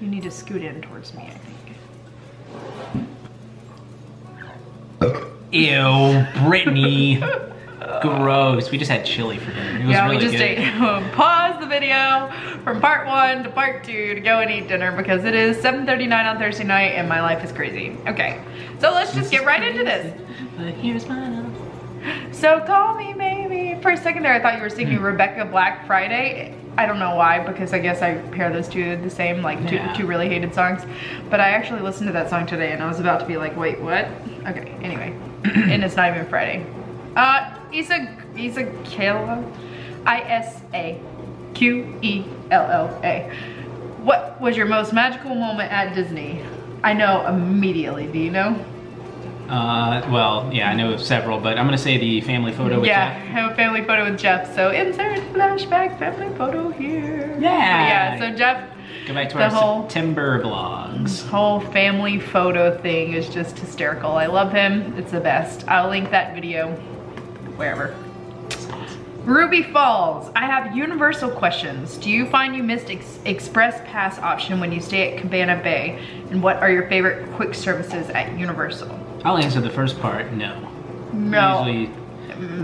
You need to scoot in towards me, I think. Ew, Brittany. Gross. We just had chili for dinner. It was really we just good. ate. Pause the video from part 1 to part 2 to go and eat dinner because it is 7:39 on Thursday night and my life is crazy. Okay, so let's just get right into this. But here's my love. So call me maybe. For a second there, I thought you were singing Rebecca Black Friday. I don't know why, because I guess I pair those two the same, like two really hated songs. But I actually listened to that song today and I was about to be like, wait, what? Okay, anyway. And it's not even Friday. Isaqella, Isaqella. What was your most magical moment at Disney? I know immediately, do you know? Well, yeah, I know of several, but I'm gonna say the family photo with Jeff. Yeah, I have a family photo with Jeff, so insert flashback family photo here. Yeah. But yeah, so Jeff, go back to our September vlogs. Whole family photo thing is just hysterical. I love him, it's the best. I'll link that video wherever. Ruby Falls, I have universal questions. Do you find you missed express pass option when you stay at Cabana Bay? And what are your favorite quick services at Universal? I'll answer the first part, no. No. Usually,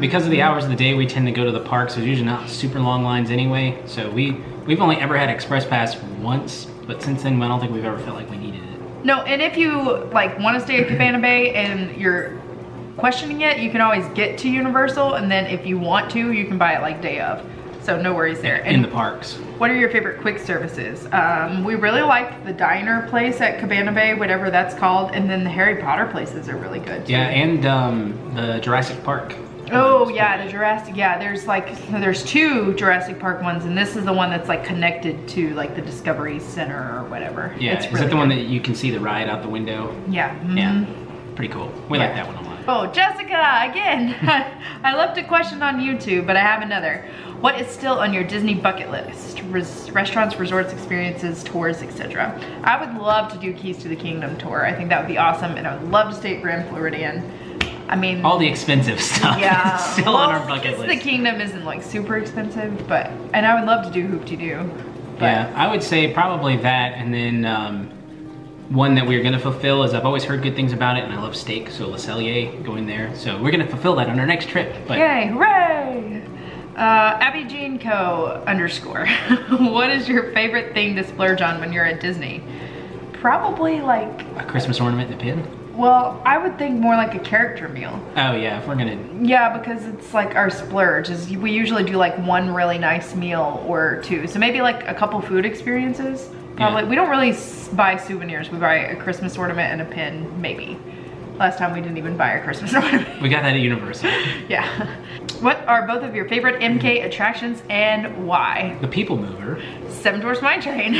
because of the hours of the day we tend to go to the parks, there's usually not super long lines anyway. So we've only ever had express pass once, but since then I don't think we've ever felt like we needed it. No, and if you like want to stay at Cabana Bay and you're questioning it, you can always get to Universal, and then if you want to, you can buy it like day of. So no worries there. In the parks. What are your favorite quick services? We really like the diner place at Cabana Bay, whatever that's called, and then the Harry Potter places are really good too. Yeah, and the Jurassic Park. Oh yeah, the Jurassic, yeah, there's 2 Jurassic Park ones, and this is the one that's like connected to like the Discovery Center or whatever. Yeah, it's is really that the one that you can see the ride out the window? Yeah. Yeah, pretty cool. We like that one a lot. Oh, Jessica, again. I left a question on YouTube, but I have another. What is still on your Disney bucket list? Restaurants, resorts, experiences, tours, etc. I would love to do Keys to the Kingdom tour. I think that would be awesome, and I would love to stay at Grand Floridian. I mean, all the expensive stuff yeah, is still on our bucket list. Keys to the Kingdom isn't like super expensive, but, and I would love to do Hoop-de-Doo. Yeah, I would say probably that, and then one that we're gonna fulfill is I've always heard good things about it, and I love steak, so Le Cellier, going there. So we're gonna fulfill that on our next trip. But yay, hooray! Abby Jean Co. _ What is your favorite thing to splurge on when you're at Disney? Probably like a Christmas ornament in a pin. Well, I would think more like a character meal. Oh yeah, if we're gonna. Yeah, because it's like our splurge is we usually do like one really nice meal or 2. So maybe like a couple food experiences. Probably. Yeah. We don't really buy souvenirs. We buy a Christmas ornament and a pin, maybe. Last time we didn't even buy a Christmas ornament. We got that at Universal. Yeah. What are both of your favorite MK attractions and why? The People Mover. Seven Dwarfs Mine Train.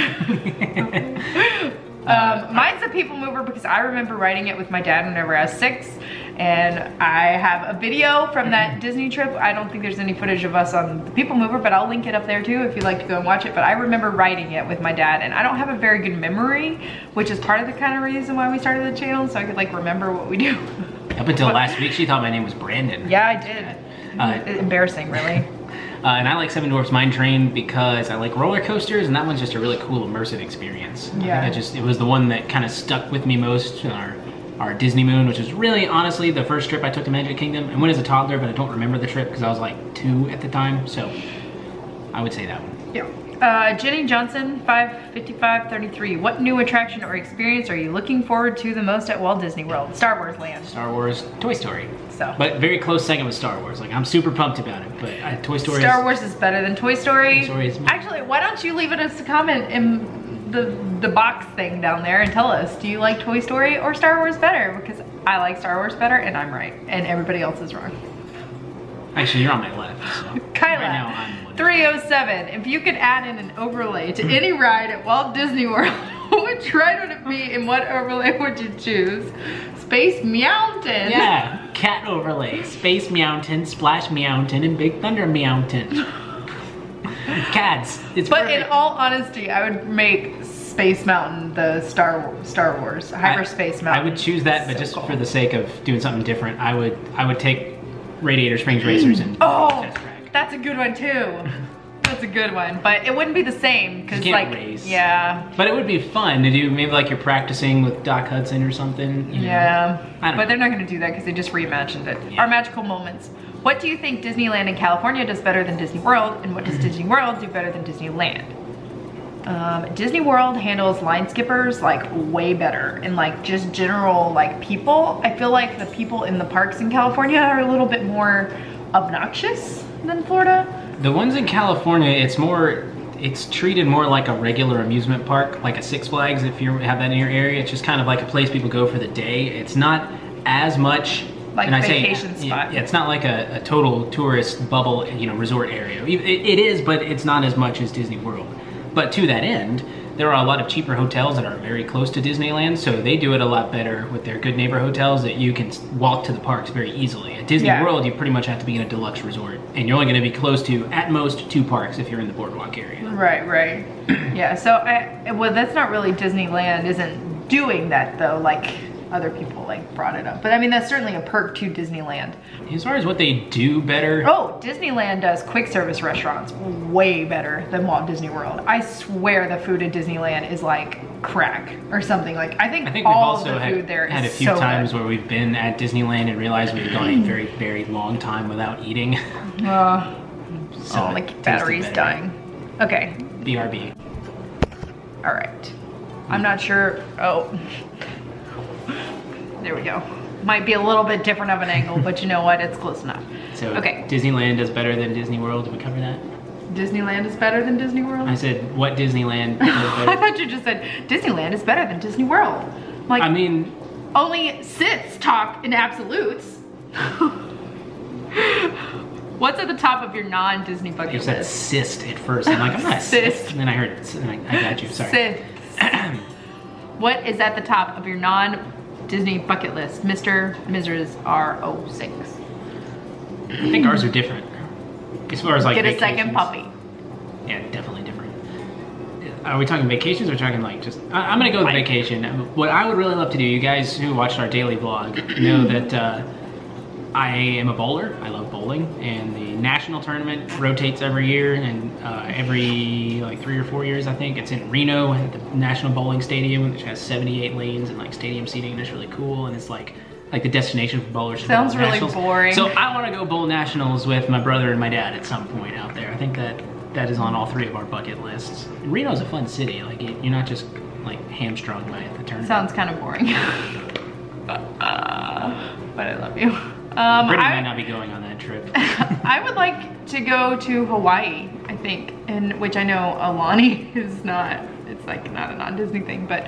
Mine's a People Mover because I remember riding it with my dad whenever I was 6, and I have a video from that Disney trip. I don't think there's any footage of us on the People Mover, but I'll link it up there too if you'd like to go and watch it. But I remember riding it with my dad, and I don't have a very good memory, which is part of the kind of reason why we started the channel, so I could like remember what we do. Up until last week, she thought my name was Brandon. Yeah, I did. Embarrassing, really. And I like Seven Dwarfs Mine Train because I like roller coasters, and that one's just a really cool immersive experience. Yeah. I think it was the one that kind of stuck with me most in our Disney Moon, which was really honestly the first trip I took to Magic Kingdom. I went as a toddler, but I don't remember the trip because I was like 2 at the time, so I would say that one. Yeah. Jenny Johnson, 55533. What new attraction or experience are you looking forward to the most at Walt Disney World? Star Wars Land. Star Wars, Toy Story. So. But very close second with Star Wars. Like, I'm super pumped about it, but Toy Story Star Wars is better than Toy Story. Toy Story is... Actually, why don't you leave it as a comment in the box thing down there and tell us, do you like Toy Story or Star Wars better? Because I like Star Wars better and I'm right, and everybody else is wrong. Actually, you're on my left, so. Kyla, right now I'm 307. If you could add in an overlay to any ride at Walt Disney World, which ride would it be and what overlay would you choose? Space Mountain. Yeah, cat overlay. Space Mountain, Splash Mountain, and Big Thunder Mountain. Cats. It's But perfect. in all honesty, I would make Space Mountain the Star Wars Hyperspace Mountain. I would choose that, but so just cool. for the sake of doing something different, I would take Radiator Springs Racers and oh, Test Track. that's a good one too. That's That's a good one, but it wouldn't be the same because like race. Yeah. But it would be fun to do. Maybe like you're practicing with Doc Hudson or something. You know? Yeah. I don't know. But they're not going to do that because they just reimagined it. Yeah. Our magical moments. What do you think Disneyland in California does better than Disney World, and what does Disney World do better than Disneyland? Disney World handles line skippers like way better, and like just general like people. I feel like the people in the parks in California are a little bit more obnoxious than Florida. The ones in California, it's treated more like a regular amusement park, like a Six Flags if you have that in your area. It's just kind of like a place people go for the day. It's not as much like a vacation spot. Yeah, it's not like a total tourist bubble, you know, resort area. It is, but it's not as much as Disney World. But to that end, there are a lot of cheaper hotels that are very close to Disneyland, so they do it a lot better with their Good Neighbor hotels that you can walk to the parks very easily. At Disney World, you pretty much have to be in a deluxe resort, and you're only going to be close to, at most, 2 parks if you're in the boardwalk area. Right. Yeah, so well, that's not really Disneyland isn't doing that though, like other people like brought it up. But I mean, that's certainly a perk to Disneyland. As far as what they do better. Oh, Disneyland does quick service restaurants way better than Walt Disney World. I swear the food at Disneyland is like crack or something. Like I think we've all also of the food there is had a few so times good. where we've been at Disneyland and realized we've gone a very, very long time without eating. So oh, like battery's dying. Okay. BRB. All right. I'm not sure. Oh. There we go. Might be a little bit different of an angle, but you know what? It's close enough. So okay. Disneyland is better than Disney World. Did we cover that? Disneyland is better than Disney World? I said, what Disneyland is better? I thought you just said, Disneyland is better than Disney World. Like, I mean, only Siths talk in absolutes. What's at the top of your non-Disney bucket you list? said cyst at first. I'm like, I'm not a cyst. And then I heard, and I got you, sorry. Siths. What is at the top of your non-Disney bucket list? Mr. Mrs. R06. I think ours are different. As far as like Get a vacations. second puppy. Yeah, definitely different. Are we talking vacations or talking like just, I'm gonna go with vacation. What I would really love to do, you guys who watched our daily vlog know that I am a bowler. I love bowling, and the national tournament rotates every year, and every like 3 or 4 years, I think. It's in Reno at the National Bowling Stadium, which has 78 lanes and like stadium seating, and it's really cool, and it's like the destination for bowlers. Sounds really nationals. boring. So I want to go bowl nationals with my brother and my dad at some point out there. I think that is on all 3 of our bucket lists. And Reno's a fun city. Like you're not just like hamstrung by the tournament. Sounds kind of boring. But I love you. Brittany might not be going on that trip. I would like to go to Hawaii, I think, and which I know Alani is not. It's like not a non-Disney thing, but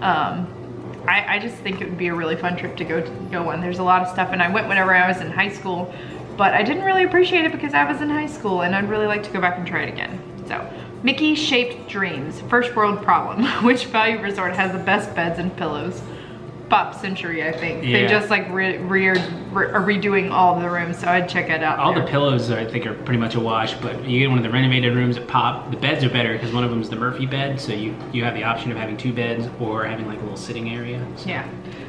I just think it would be a really fun trip to go on. There's a lot of stuff, and I went whenever I was in high school, but I didn't really appreciate it because I was in high school, and I'd really like to go back and try it again. So, Mickey-shaped dreams, first world problem. Which value resort has the best beds and pillows? Pop Century, I think. Yeah. They just like redoing all of the rooms, so I'd check it out. All the pillows I think are pretty much a wash, but you get one of the renovated rooms at Pop. The beds are better because one of them is the Murphy bed, so you have the option of having 2 beds or having like a little sitting area. So. Yeah,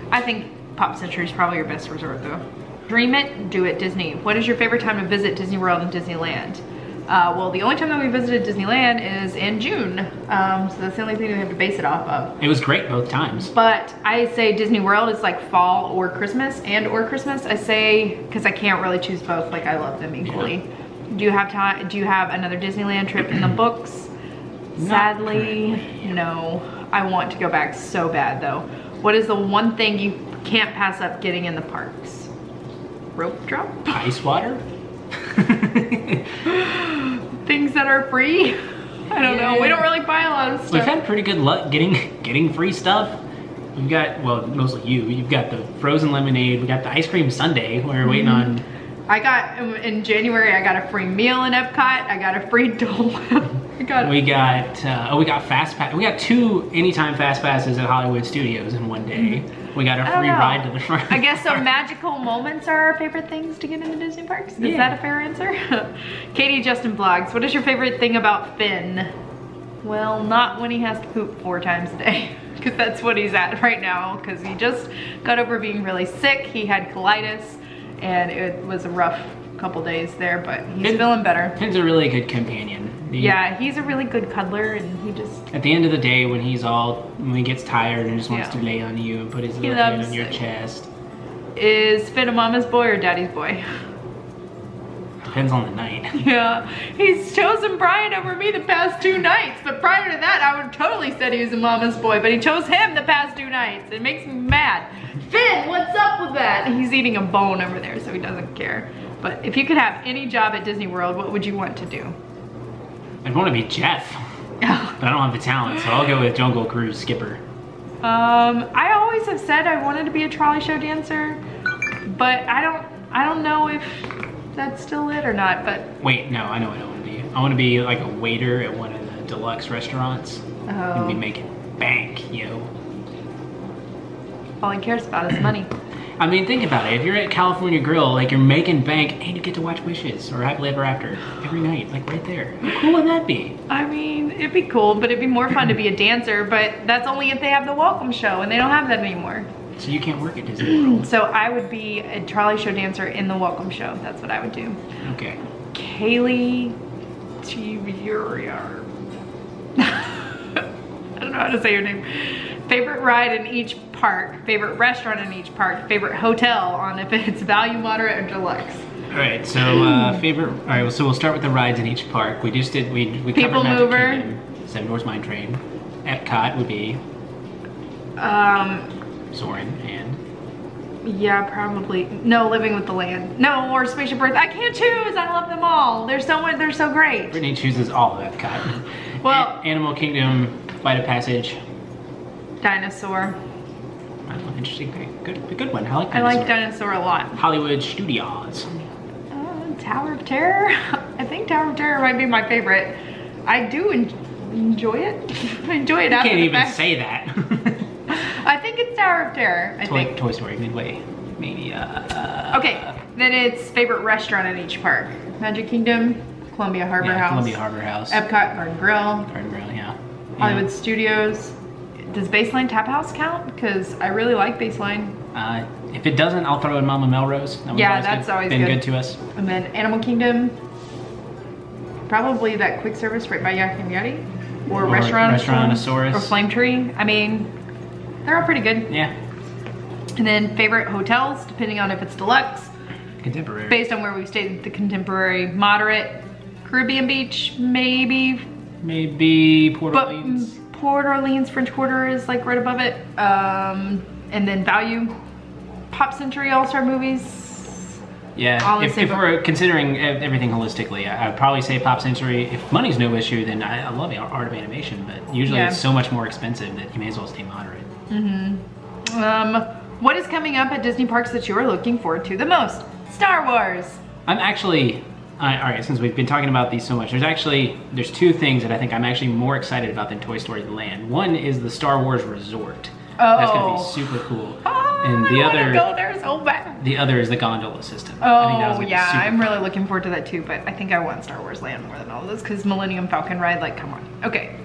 I think Pop Century is probably your best resort though. Dream it, do it, Disney. What is your favorite time to visit Disney World and Disneyland? Well, the only time that we visited Disneyland is in June, so that's the only thing we have to base it off of. It was great both times. But I say Disney World is like fall or Christmas, I say, because I can't really choose both, like I love them equally. Yeah. Do you have time? Do you have another Disneyland trip in the books? Sadly, no. I want to go back so bad though. What is the one thing you can't pass up getting in the parks? Rope drop? Ice water? Things that are free. I don't know. We don't really buy a lot of stuff. We've had pretty good luck getting free stuff. We've got, well, mostly you've got the frozen lemonade. We got the ice cream sundae. We're waiting on. I got, in January, I got a free meal in Epcot. I got a free Dole Whip. We got fast pass. We got 2 anytime fast passes at Hollywood Studios in one day. We got a free ride to the front. I guess so. Magical moments are our favorite things to get into Disney parks. Is that a fair answer? Katie Justin Vlogs. What is your favorite thing about Finn? Well, not when he has to poop 4 times a day, because that's what he's at right now. Because he just got over being really sick. He had colitis, and it was a rough couple days there, but he's feeling better. Finn's a really good companion. Yeah, he's a really good cuddler, and he just... At the end of the day, when he gets tired and just wants to lay on you and put his little head on your chest. Is Finn a mama's boy or daddy's boy? Depends on the night. Yeah, he's chosen Brian over me the past 2 nights, but prior to that, I would totally said he was a mama's boy, but he chose him the past 2 nights. It makes me mad. Finn, what's up with that? He's eating a bone over there, so he doesn't care. But if you could have any job at Disney World, what would you want to do? I'd want to be Jeff, but I don't have the talent, so I'll go with Jungle Cruise skipper. I always have said I wanted to be a trolley show dancer, but I don't know if that's still it or not, but... Wait, no, I know what I want to be. I want to be like a waiter at one of the deluxe restaurants. And be making bank, yo. All he cares about is money. I mean, think about it. If you're at California Grill, like you're making bank and you get to watch Wishes or Happily Ever After every night, like right there. How cool would that be? I mean, it'd be cool, but it'd be more fun to be a dancer, but that's only if they have the welcome show, and they don't have that anymore. So you can't work at Disney World. So I would be a trolley show dancer in the welcome show. That's what I would do. Okay. Kaylee Tvuriar. I don't know how to say your name. Favorite ride in each park, favorite restaurant in each park, favorite hotel on if it's value, moderate, or deluxe. All right, so favorite. All right, so we'll start with the rides in each park. We just did. We People covered Magic Mover, Kingdom, Seven Dwarfs Mine Train. Epcot would be. Soarin' and. Yeah, probably. No, Living with the Land. No, or Spaceship Earth. I can't choose. I love them all. They're so great. Brittany chooses all of Epcot. Well, Animal Kingdom, Flight of Passage. Dinosaur. Oh, interesting. Good one. I like Dinosaur. I like Dinosaur a lot. Hollywood Studios. Tower of Terror. I think Tower of Terror might be my favorite. I do enjoy it. I enjoy it. You can't even say that. I think it's Tower of Terror. I think Toy Story Midway. Maybe. Okay, then it's favorite restaurant in each park. Magic Kingdom, Columbia Harbor House. Columbia Harbor House. Epcot, Garden Grill. Garden Grill, yeah. Hollywood Studios. Does Baseline Tap House count? Because I really like Baseline. If it doesn't, I'll throw in Mama Melrose. That's always been good to us. And then Animal Kingdom. Probably that quick service right by Yak and Yeti. Or Restaurantosaurus. Or Flame Tree. I mean, they're all pretty good. Yeah. And then favorite hotels, depending on if it's deluxe. Contemporary. Based on where we've stayed, the Contemporary, moderate, Caribbean Beach, maybe. Maybe Port Orleans. Port Orleans, French Quarter is like right above it. And then value, Pop Century All-Star Movies. Yeah, if we're considering everything holistically, I'd probably say Pop Century. If money's no issue, then I love the art of animation, but usually it's so much more expensive that you may as well stay moderate. What is coming up at Disney parks that you are looking forward to the most? Star Wars. I'm actually, all right, since we've been talking about these so much, there's 2 things that I think I'm actually more excited about than Toy Story Land. One is the Star Wars Resort. Oh. That's gonna be super cool. And the other, I wanna go there so bad. The other is the gondola system. Oh yeah, I'm really looking forward to that too, but I think I want Star Wars Land more than all of this because Millennium Falcon ride, like, come on. Okay.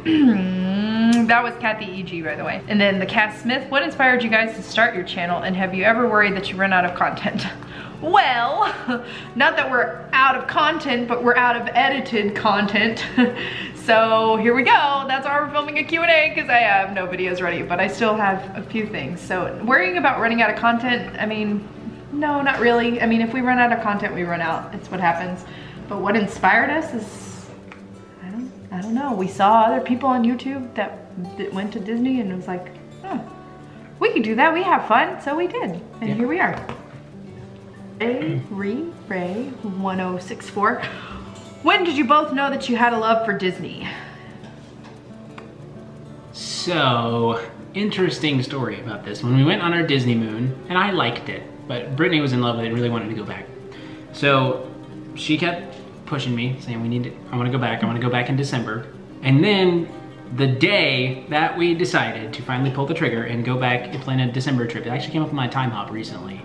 That was Kathy E.G., by the way. And then the Cass Smith, what inspired you guys to start your channel, and have you ever worried that you run out of content? Well, not that we're out of content, but we're out of edited content. So here we go. That's why we're filming a Q&A, because I have no videos ready, but I still have a few things. So worrying about running out of content, I mean, no, not really. I mean, if we run out of content, we run out. It's what happens. But what inspired us is, I don't know. We saw other people on YouTube that went to Disney and it was like, oh, we can do that. We have fun. So we did. And here we are. Ray 1064. When did you both know that you had a love for Disney? So, interesting story about this. When we went on our Disney moon, and I liked it, but Brittany was in love with it and really wanted to go back. So she kept pushing me, saying I want to go back in December. And then the day that we decided to finally pull the trigger and go back and plan a December trip, it actually came up in my time hop recently.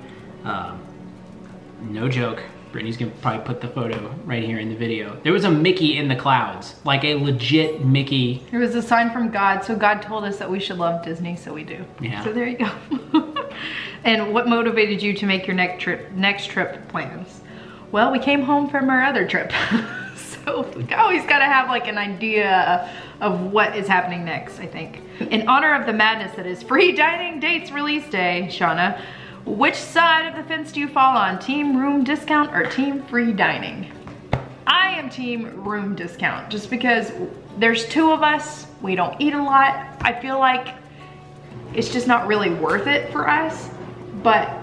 No joke. Brittany's gonna probably put the photo right here in the video. There was a Mickey in the clouds, like a legit Mickey. It was a sign from God, so God told us that we should love Disney, so we do. Yeah. So there you go. And what motivated you to make your next trip plans? Well, we came home from our other trip. So we always gotta have like an idea of what is happening next, I think. In honor of the madness that is free dining dates release day, Shauna, which side of the fence do you fall on? Team room discount or team free dining? I am team room discount, just because there's 2 of us, we don't eat a lot. I feel like it's just not really worth it for us, but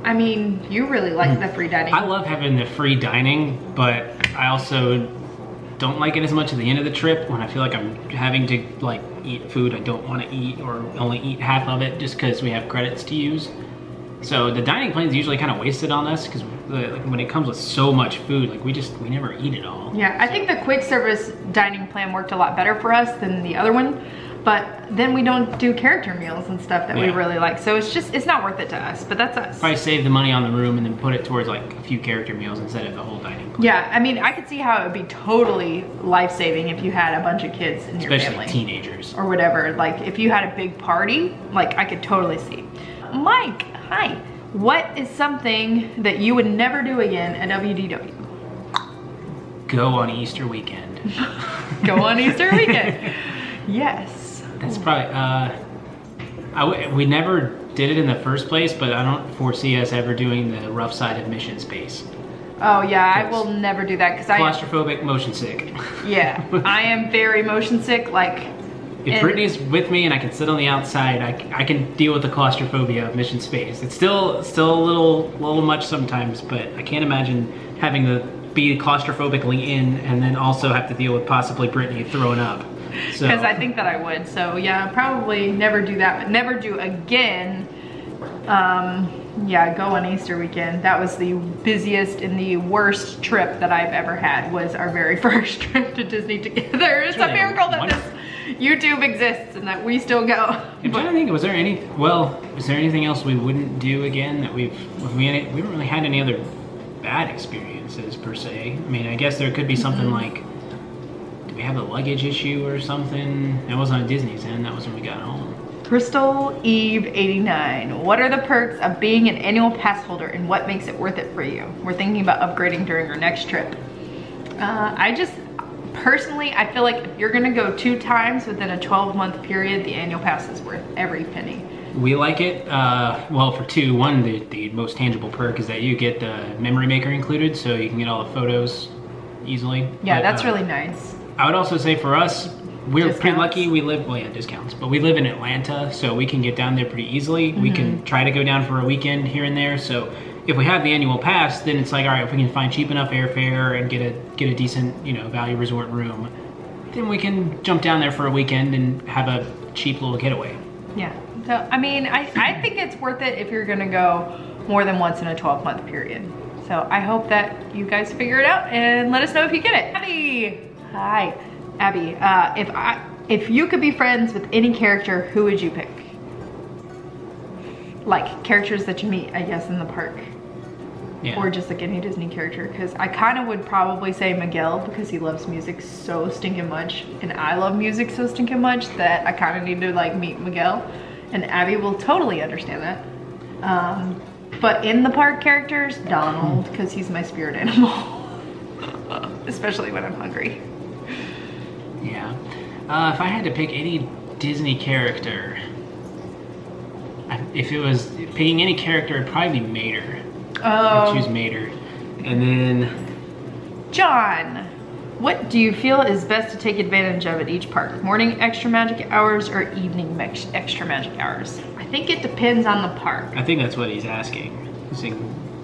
I mean, you really like the free dining. I love having the free dining, but I also don't like it as much at the end of the trip when I feel like I'm having to like eat food I don't want to eat or only eat half of it just because we have credits to use. So the dining plan is usually kind of wasted on us because like, when it comes with so much food, like we never eat it all. Yeah, I think the quick service dining plan worked a lot better for us than the other one, but then we don't do character meals and stuff that we really like. So it's not worth it to us, but that's us. Probably save the money on the room and then put it towards like a few character meals instead of the whole dining plan. Yeah, I mean, I could see how it would be totally life-saving if you had a bunch of kids in your family. Especially teenagers. Or whatever, like if you had a big party, like I could totally see. Mike, hi. What is something that you would never do again at WDW? Go on Easter weekend. Go on Easter weekend. Yes. That's probably, we never did it in the first place, but I don't foresee us ever doing the rough side of mission space. Oh yeah, I will never do that because claustrophobic, motion sick. Yeah, I am very motion sick. Like, if Brittany's with me and I can sit on the outside, I can deal with the claustrophobia of mission space. It's still a little much sometimes, but I can't imagine having to be claustrophobically in and then also have to deal with possibly Brittany throwing up. Because I think that I would. So yeah, probably never do that, but never do again. Yeah, go on Easter weekend. That was the busiest and the worst trip that I've ever had, was our very first trip to Disney together. It's a miracle that this YouTube exists and that we still go. I'm trying to think, was there anything else we wouldn't do again that we haven't really had any other bad experiences per se. I mean, I guess there could be something like, do we have a luggage issue or something? That wasn't on Disney's end, that was when we got home. Crystal Eve 89. What are the perks of being an annual pass holder and what makes it worth it for you? We're thinking about upgrading during our next trip. Personally, I feel like if you're gonna go 2 times within a 12-month period, the annual pass is worth every penny. We like it, well, for 2. One, the most tangible perk is that you get the memory maker included, so you can get all the photos easily. Yeah, that's really nice. I would also say for us, we're pretty lucky. We live, well, yeah, discounts, but we live in Atlanta, so we can get down there pretty easily. We can try to go down for a weekend here and there. So if we have the annual pass, then it's like, all right, if we can find cheap enough airfare and get a decent, value resort room, then we can jump down there for a weekend and have a cheap little getaway. Yeah. So I mean, I think it's worth it if you're gonna go more than once in a 12-month period. So I hope that you guys figure it out and let us know if you get it. Abby, hi. Abby, if you could be friends with any character, who would you pick? Like characters that you meet, I guess, in the park. Yeah. Or just like any Disney character, because I kind of would probably say Miguel because he loves music so stinking much, and I love music so stinking much that I kind of need to like meet Miguel, and Abby will totally understand that. But in the park characters, Donald, because he's my spirit animal, especially when I'm hungry. Yeah. If I had to pick any Disney character, if it was picking any character, it'd probably be Mater. I'd choose Mater. And then... John, what do you feel is best to take advantage of at each park? Morning extra magic hours or evening extra magic hours? I think it depends on the park. I think that's what he's asking.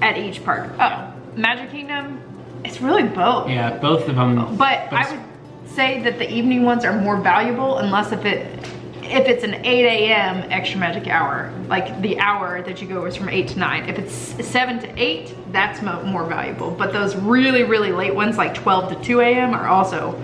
At each park. Oh, Magic Kingdom, it's really both. Yeah, both of them. But I would say that the evening ones are more valuable unless if it's an 8 a.m. extra magic hour, like the hour that you go is from 8 to 9. If it's 7 to 8, that's more valuable. But those really, really late ones, like 12 to 2 a.m. are also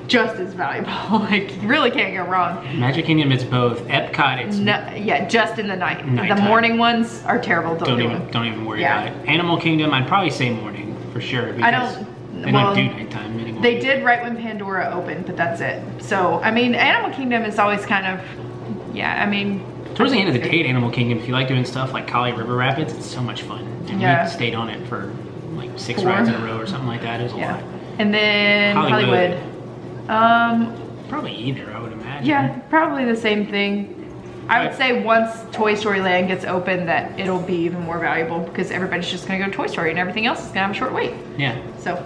just as valuable. Like, you really can't go wrong. Magic Kingdom, it's both. Epcot, it's... No, yeah, just in the night. The morning ones are terrible. Don't even worry about it. Animal Kingdom, I'd probably say morning for sure. Because they don't do nighttime anymore. They did right when Pandora opened, but that's it. So, I mean, Animal Kingdom is always kind of, yeah, I mean... Towards the end of the day at Animal Kingdom, if you like doing stuff like Kali River Rapids, it's so much fun. And we stayed on it for like 6 4 rides in a row or something like that. It was a lot. And then Hollywood. Probably either, I would imagine. Yeah, probably the same thing. I would say once Toy Story Land gets open that it'll be even more valuable because everybody's just gonna go to Toy Story and everything else is gonna have a short wait. Yeah. So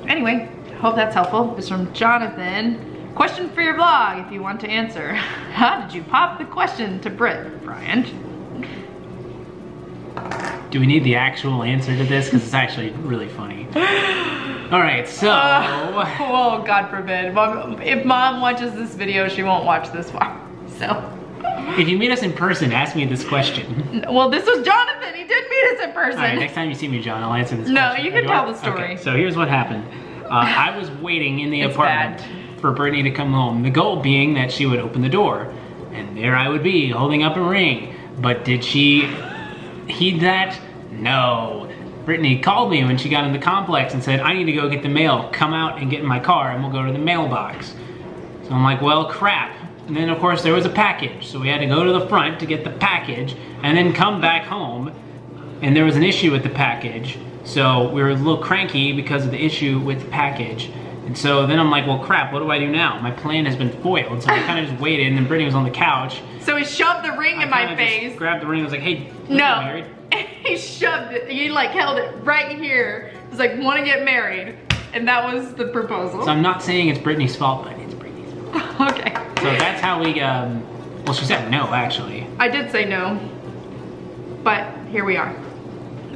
anyway, hope that's helpful. This is from Jonathan. Question for your vlog if you want to answer. How did you pop the question to Britt, Brian? Do we need the actual answer to this? Because it's actually really funny. All right, so. Oh, God forbid. If Mom watches this video, she won't watch this far, so. If you meet us in person, ask me this question. Well, this was Jonathan. He did meet us in person. All right, next time you see me, John, I'll answer this question. No, you can tell the story. Okay, so here's what happened. I was waiting in the apartment for Brittany to come home. The goal being that she would open the door. And there I would be, holding up a ring. But did she heed that? No. Brittany called me when she got in the complex and said, I need to go get the mail. Come out and get in my car and we'll go to the mailbox. So I'm like, well, crap. And then of course there was a package. So we had to go to the front to get the package and then come back home. And there was an issue with the package. So we were a little cranky because of the issue with the package. And so then I'm like, well, crap, what do I do now? My plan has been foiled. So I kind of just waited and then Brittany was on the couch. So he shoved the ring in my face. Just grabbed the ring and was like, hey, no. Get married. He shoved it, he like held it right here. He was like, wanna get married. And that was the proposal. So I'm not saying it's Brittany's fault, but it's Brittany's fault. Okay. So that's how we, well, she said no, actually. I did say no, but here we are.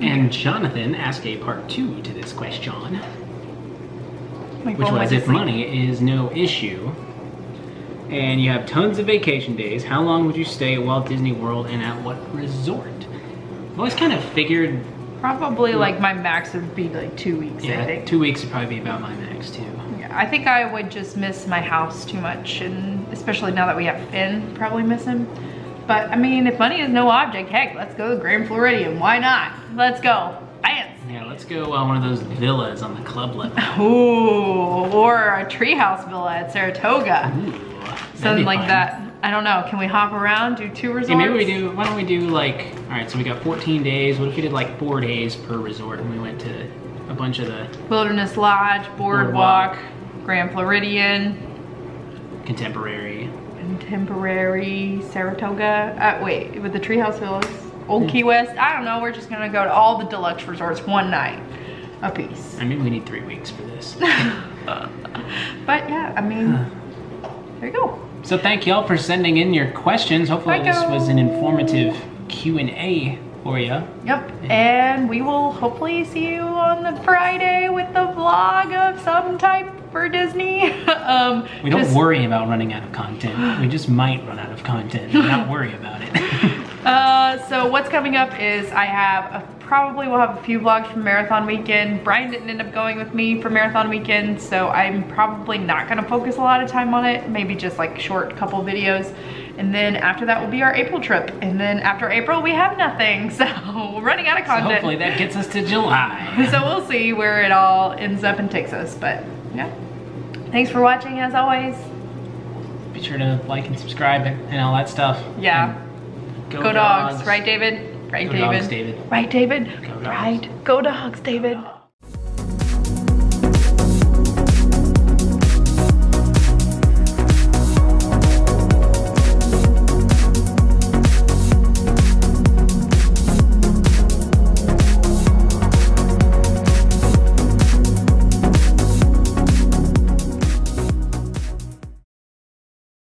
And Jonathan asked a part 2 to this question, which was if money is no issue and you have tons of vacation days, how long would you stay at Walt Disney World and at what resort? I've always kind of figured... Probably like my max would be like 2 weeks, I think. 2 weeks would probably be about my max too. Yeah, I think I would just miss my house too much, and especially now that we have Finn, probably miss him. But I mean, if money is no object, heck, let's go to Grand Floridian. Why not? Let's go. Dance. Yeah, let's go one of those villas on the club level. Ooh, or a treehouse villa at Saratoga. Ooh, something like that. I don't know. Can we hop around, do 2 resorts? Yeah, maybe we do. Why don't we do like, all right, so we got 14 days. What if we did like 4 days per resort and we went to a bunch of the Wilderness Lodge, Boardwalk, Grand Floridian, Contemporary, Saratoga. Wait, with the treehouse villas, Old Key West. I don't know. We're just gonna go to all the deluxe resorts one night a piece. I mean, we need 3 weeks for this. But yeah, I mean, there you go. So thank y'all for sending in your questions. Hopefully this was an informative Q&A for you. Yep, and we will hopefully see you on the Friday with the vlog of some type for Disney. We don't worry about running out of content. We just might run out of content, but not worry about it. So what's coming up is I have probably will have a few vlogs from Marathon Weekend. Brian didn't end up going with me for Marathon Weekend, so I'm probably not gonna focus a lot of time on it. Maybe just like short couple videos. And then after that will be our April trip. And then after April, we have nothing. So we're running out of content. So hopefully that gets us to July. So we'll see where it all ends up and takes us, but yeah. Thanks for watching as always. Be sure to like and subscribe and all that stuff. Yeah. Go dogs. Right, David? Right, Go David? dogs, David. Right, David? Go dogs. Right. Go dogs, David.